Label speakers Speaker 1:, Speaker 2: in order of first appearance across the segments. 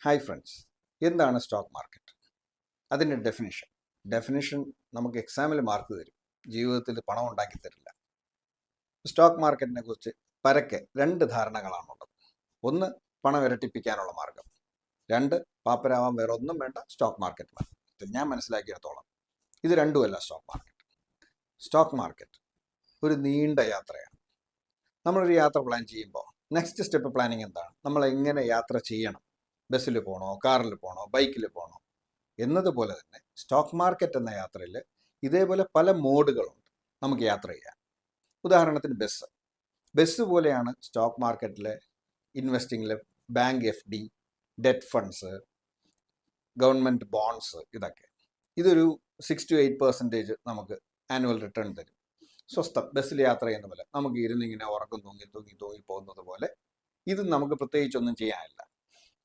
Speaker 1: Hi friends, എന്താണ് stock market? അതിൻ്റെ definition നമുക്ക് എക്സാമിൽ മാർക്ക് തരും, ജീവിതത്തിൽ പണം ഉണ്ടാക്കി തരില്ല. സ്റ്റോക്ക് മാർക്കറ്റിനെ കുറിച്ച് പരക്കെ രണ്ട് ധാരണകളാണുള്ളത്. ഒന്ന്, പണം ഇരട്ടിപ്പിക്കാനുള്ള മാർഗം. രണ്ട്, പാപ്പരാവാൻ വേറെ ഒന്നും വേണ്ട, സ്റ്റോക്ക് മാർക്കറ്റ്. ഞാൻ മനസ്സിലാക്കിയിടത്തോളം ഇത് രണ്ടുമല്ല സ്റ്റോക്ക് മാർക്കറ്റ് ഒരു നീണ്ട യാത്രയാണ്. നമ്മളൊരു യാത്ര പ്ലാൻ ചെയ്യുമ്പോൾ നെക്സ്റ്റ് സ്റ്റെപ്പ് പ്ലാനിങ് എന്താണ്? നമ്മൾ എങ്ങനെ യാത്ര ചെയ്യണം? ബസ്സിൽ പോകണോ, കാറിൽ പോകണോ, ബൈക്കിൽ പോകണോ എന്നതുപോലെ തന്നെ സ്റ്റോക്ക് മാർക്കറ്റ് എന്ന യാത്രയിൽ ഇതേപോലെ പല മോഡുകളുണ്ട് നമുക്ക് യാത്ര ചെയ്യാൻ. ഉദാഹരണത്തിന് ബസ് പോലെയാണ് സ്റ്റോക്ക് മാർക്കറ്റിലെ ഇൻവെസ്റ്റിങ്ങിൽ bank FD, debt funds, government bonds, ഇതൊരു 6 to 8% നമുക്ക് ആനുവൽ റിട്ടേൺ തരും. സ്വസ്ഥം ബസ്സിൽ യാത്ര ചെയ്യുന്ന പോലെ നമുക്ക് ഇരുന്നിങ്ങനെ ഉറക്കം തൂങ്ങി പോകുന്നത് പോലെ ഇത് നമുക്ക് പ്രത്യേകിച്ചൊന്നും ചെയ്യാനില്ല.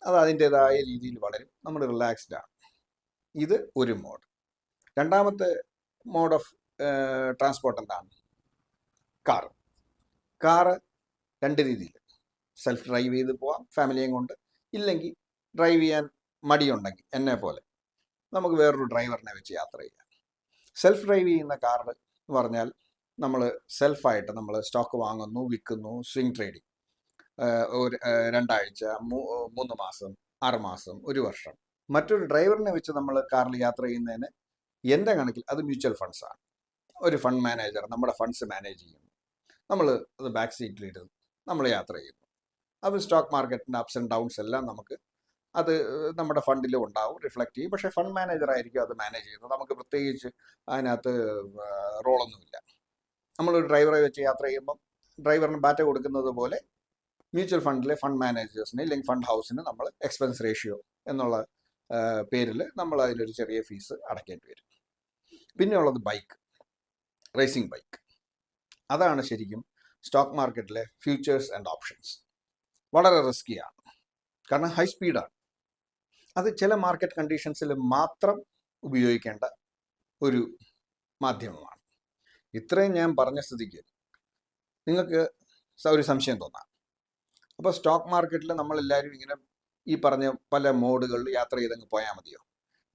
Speaker 1: അത് അതിൻ്റെതായ രീതിയിൽ വളരും, നമ്മൾ റിലാക്സ്ഡ് ആണ്. ഇത് ഒരു മോഡ്. രണ്ടാമത്തെ മോഡ് ഓഫ് ട്രാൻസ്പോർട്ട് എന്താണ്? കാറ് രണ്ട് രീതിയിൽ. സെൽഫ് ഡ്രൈവ് ചെയ്ത് പോവാം ഫാമിലിയും കൊണ്ട്, ഇല്ലെങ്കിൽ ഡ്രൈവ് ചെയ്യാൻ മടിയുണ്ടെങ്കിൽ എന്നെ പോലെ നമുക്ക് വേറൊരു ഡ്രൈവറിനെ വെച്ച് യാത്ര ചെയ്യാം. സെൽഫ് ഡ്രൈവ് ചെയ്യുന്ന കാറ് എന്ന് പറഞ്ഞാൽ നമ്മൾ സെൽഫായിട്ട് നമ്മൾ സ്റ്റോക്ക് വാങ്ങുന്നു, വിൽക്കുന്നു, സ്വിംഗ് ട്രേഡിങ്, ഒരു 2 ആഴ്ച, 3 മാസം, 6 മാസം, 1 വർഷം. മറ്റൊരു ഡ്രൈവറിനെ വെച്ച് നമ്മൾ കാറിൽ യാത്ര ചെയ്യുന്നതിന് എൻ്റെ കണക്കിൽ അത് മ്യൂച്വൽ ഫണ്ട്സാണ്. ഒരു ഫണ്ട് മാനേജർ നമ്മുടെ ഫണ്ട്സ് മാനേജ് ചെയ്യുന്നു, നമ്മൾ അത് ബാക്ക് സീറ്റിലിടുന്നു, നമ്മൾ യാത്ര ചെയ്യുന്നു. അപ്പോൾ സ്റ്റോക്ക് മാർക്കറ്റിൻ്റെ അപ്സ് ആൻഡ് ഡൗൺസ് എല്ലാം നമുക്ക് അത് നമ്മുടെ ഫണ്ടിലും ഉണ്ടാവും, റിഫ്ലക്റ്റ് ചെയ്യും. പക്ഷേ ഫണ്ട് മാനേജർ ആയിരിക്കും അത് മാനേജ് ചെയ്യുന്നത്. നമുക്ക് പ്രത്യേകിച്ച് അതിനകത്ത് റോളൊന്നുമില്ല. നമ്മളൊരു ഡ്രൈവറെ വെച്ച് യാത്ര ചെയ്യുമ്പം ഡ്രൈവറിന് ബാറ്റ കൊടുക്കുന്നത് പോലെ മ്യൂച്വൽ ഫണ്ടിലെ ഫണ്ട് മാനേജേഴ്സിന് അല്ലെങ്കിൽ ഫണ്ട് ഹൗസിന് നമ്മൾ എക്സ്പെൻസ് റേഷ്യോ എന്നുള്ള പേരിൽ നമ്മൾ അതിലൊരു ചെറിയ ഫീസ് അടയ്ക്കേണ്ടി വരും. പിന്നെയുള്ളത് റേസിംഗ് ബൈക്ക്. അതാണ് ശരിക്കും സ്റ്റോക്ക് മാർക്കറ്റിലെ ഫ്യൂച്ചേഴ്സ് ആൻഡ് ഓപ്ഷൻസ്. വളരെ റിസ്കിയാണ്, കാരണം ഹൈ സ്പീഡാണ്. അത് ചില മാർക്കറ്റ് കണ്ടീഷൻസിൽ മാത്രം ഉപയോഗിക്കേണ്ട ഒരു മാധ്യമമാണ്. ഇത്രയും ഞാൻ പറഞ്ഞ സ്ഥിതിക്ക് നിങ്ങൾക്ക് ഒരു സംശയം തോന്നാം. അപ്പോൾ സ്റ്റോക്ക് മാർക്കറ്റിൽ നമ്മളെല്ലാവരും ഇങ്ങനെ ഈ പറഞ്ഞ പല മോഡുകളിൽ യാത്ര ചെയ്തങ്ങ് പോയാൽ മതിയോ?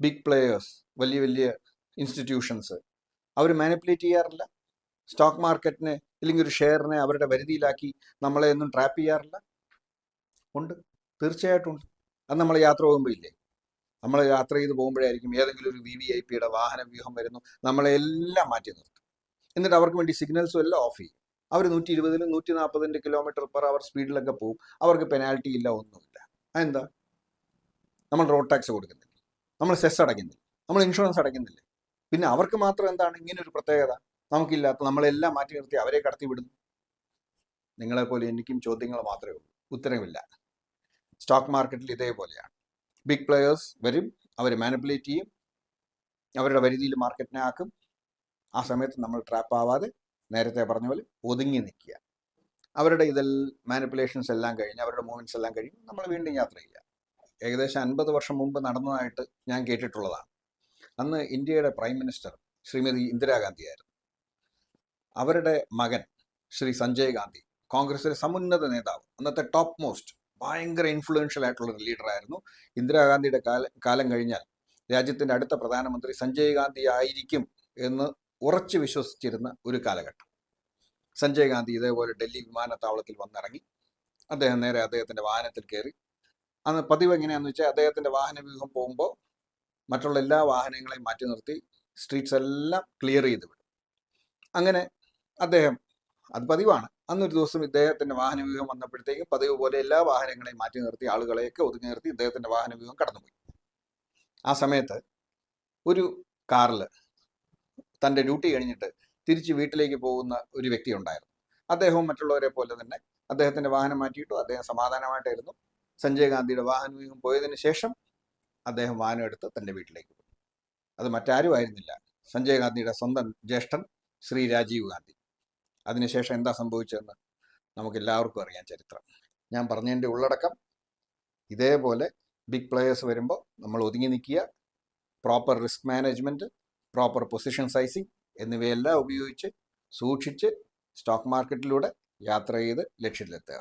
Speaker 1: ബിഗ് പ്ലേയേഴ്സ്, വലിയ ഇൻസ്റ്റിറ്റ്യൂഷൻസ്, അവർ മാനിപ്പുലേറ്റ് ചെയ്യാറില്ല സ്റ്റോക്ക് മാർക്കറ്റിനെ, ഇല്ലെങ്കിൽ ഒരു ഷെയറിനെ അവരുടെ വരുതിയിലാക്കി നമ്മളെ ഒന്നും ട്രാപ്പ് ചെയ്യാറില്ല? ഉണ്ട്, തീർച്ചയായിട്ടും ഉണ്ട്. അത് നമ്മൾ യാത്ര പോകുമ്പോൾ ഇല്ലേ? നമ്മൾ യാത്ര ചെയ്ത് പോകുമ്പോഴായിരിക്കും ഏതെങ്കിലും ഒരു VVIPയുടെ വാഹന വ്യൂഹം വരുന്നു, നമ്മളെല്ലാം മാറ്റി നിർത്തും. എന്നിട്ട് അവർക്ക് വേണ്ടി സിഗ്നൽസും എല്ലാം ഓഫ് ചെയ്യും. അവർ 120-ലും 140 km/h സ്പീഡിലൊക്കെ പോകും. അവർക്ക് പെനാൽറ്റി ഇല്ല, ഒന്നുമില്ല. അതെന്താ? നമ്മൾ റോഡ് ടാക്സ് കൊടുക്കുന്നില്ല, നമ്മൾ സെസ് അടയ്ക്കുന്നില്ല, നമ്മൾ ഇൻഷുറൻസ് അടയ്ക്കുന്നില്ല. പിന്നെ അവർക്ക് മാത്രം എന്താണ് ഇങ്ങനെ ഒരു പ്രത്യേകത നമുക്കില്ലാത്ത? നമ്മളെല്ലാം മാറ്റി നിർത്തി അവരെ കടത്തി വിടുന്നു. നിങ്ങളെപ്പോലെ എനിക്കും ചോദ്യങ്ങൾ മാത്രമേ ഉള്ളൂ, ഉത്തരവില്ല. സ്റ്റോക്ക് മാർക്കറ്റിൽ ഇതേപോലെയാണ്. ബിഗ് പ്ലേയേഴ്സ് വരും, അവർ മാനിപ്പുലേറ്റ് ചെയ്യും, അവരുടെ വരുതിയിൽ മാർക്കറ്റിനെ ആക്കും. ആ സമയത്ത് നമ്മൾ ട്രാപ്പ് ആവാതെ നേരത്തെ പറഞ്ഞ പോലെ ഒതുങ്ങി നിൽക്കുക. അവരുടെ മാനിപ്പുലേഷൻസ് എല്ലാം കഴിഞ്ഞ്, അവരുടെ മൂവ്മെൻറ്റ്സ് എല്ലാം കഴിഞ്ഞ് നമ്മൾ വീണ്ടും യാത്ര ചെയ്യുക. ഏകദേശം 50 വർഷം മുമ്പ് നടന്നതായിട്ട് ഞാൻ കേട്ടിട്ടുള്ളതാണ്. അന്ന് ഇന്ത്യയുടെ പ്രൈം മിനിസ്റ്റർ ശ്രീമതി ഇന്ദിരാഗാന്ധി ആയിരുന്നു. അവരുടെ മകൻ ശ്രീ സഞ്ജയ് ഗാന്ധി, കോൺഗ്രസിലെ സമുന്നത നേതാവ്, അന്നത്തെ ടോപ്പ് മോസ്റ്റ് ഭയങ്കര ഇൻഫ്ലുവൻഷ്യൽ ആയിട്ടുള്ളൊരു ലീഡറായിരുന്നു. ഇന്ദിരാഗാന്ധിയുടെ കാലം കഴിഞ്ഞാൽ രാജ്യത്തിൻ്റെ അടുത്ത പ്രധാനമന്ത്രി സഞ്ജയ് ഗാന്ധി ആയിരിക്കും എന്ന് ഉറച്ചു വിശ്വസിച്ചിരുന്ന ഒരു കാലഘട്ടം. സഞ്ജയ് ഗാന്ധി ഇതേപോലെ ഡൽഹി വിമാനത്താവളത്തിൽ വന്നിറങ്ങി. അദ്ദേഹം നേരെ അദ്ദേഹത്തിൻ്റെ വാഹനത്തിൽ കയറി. അന്ന് പതിവ് എങ്ങനെയാണെന്ന് വെച്ചാൽ, അദ്ദേഹത്തിൻ്റെ വാഹന വ്യൂഹം പോകുമ്പോൾ മറ്റുള്ള എല്ലാ വാഹനങ്ങളെയും മാറ്റി നിർത്തി സ്ട്രീറ്റ്സ് എല്ലാം ക്ലിയർ ചെയ്ത് വിടും. അങ്ങനെ അദ്ദേഹം, അത് പതിവാണ്, അന്നൊരു ദിവസം ഇദ്ദേഹത്തിൻ്റെ വാഹന വ്യൂഹം വന്നപ്പോഴത്തേക്കും പതിവ് പോലെ എല്ലാ വാഹനങ്ങളെയും മാറ്റി നിർത്തി ആളുകളെയൊക്കെ ഒതുങ്ങി നിർത്തി ഇദ്ദേഹത്തിൻ്റെ വാഹന വ്യൂഹം കടന്നുപോയി. ആ സമയത്ത് ഒരു കാറിൽ തൻ്റെ ഡ്യൂട്ടി കഴിഞ്ഞിട്ട് തിരിച്ച് വീട്ടിലേക്ക് പോകുന്ന ഒരു വ്യക്തി ഉണ്ടായിരുന്നു. അദ്ദേഹവും മറ്റുള്ളവരെ പോലെ തന്നെ അദ്ദേഹത്തിൻ്റെ വാഹനം മാറ്റിയിട്ടു. അദ്ദേഹം സമാധാനമായിട്ടായിരുന്നു. സഞ്ജയ് ഗാന്ധിയുടെ വാഹന വ്യൂഹം പോയതിനു ശേഷം അദ്ദേഹം വാഹനം എടുത്ത് തൻ്റെ വീട്ടിലേക്ക് പോയി. അത് മറ്റാരും ആയിരുന്നില്ല, സഞ്ജയ് ഗാന്ധിയുടെ സ്വന്തം ജ്യേഷ്ഠൻ ശ്രീ രാജീവ് ഗാന്ധി. അതിനുശേഷം എന്താ സംഭവിച്ചതെന്ന് നമുക്ക് എല്ലാവർക്കും അറിയാം ചരിത്രം. ഞാൻ പറഞ്ഞതിൻ്റെ ഉള്ളടക്കം ഇതേപോലെ ബിഗ് പ്ലേയേഴ്സ് വരുമ്പോൾ നമ്മൾ ഒതുങ്ങി നിൽക്കുക, proper risk management, proper position sizing എന്നിവയെല്ലാം ഉപയോഗിച്ച് സൂക്ഷിച്ച് സ്റ്റോക്ക് മാർക്കറ്റിലൂടെ യാത്ര ചെയ്ത് ലക്ഷ്യത്തിലെത്തുക.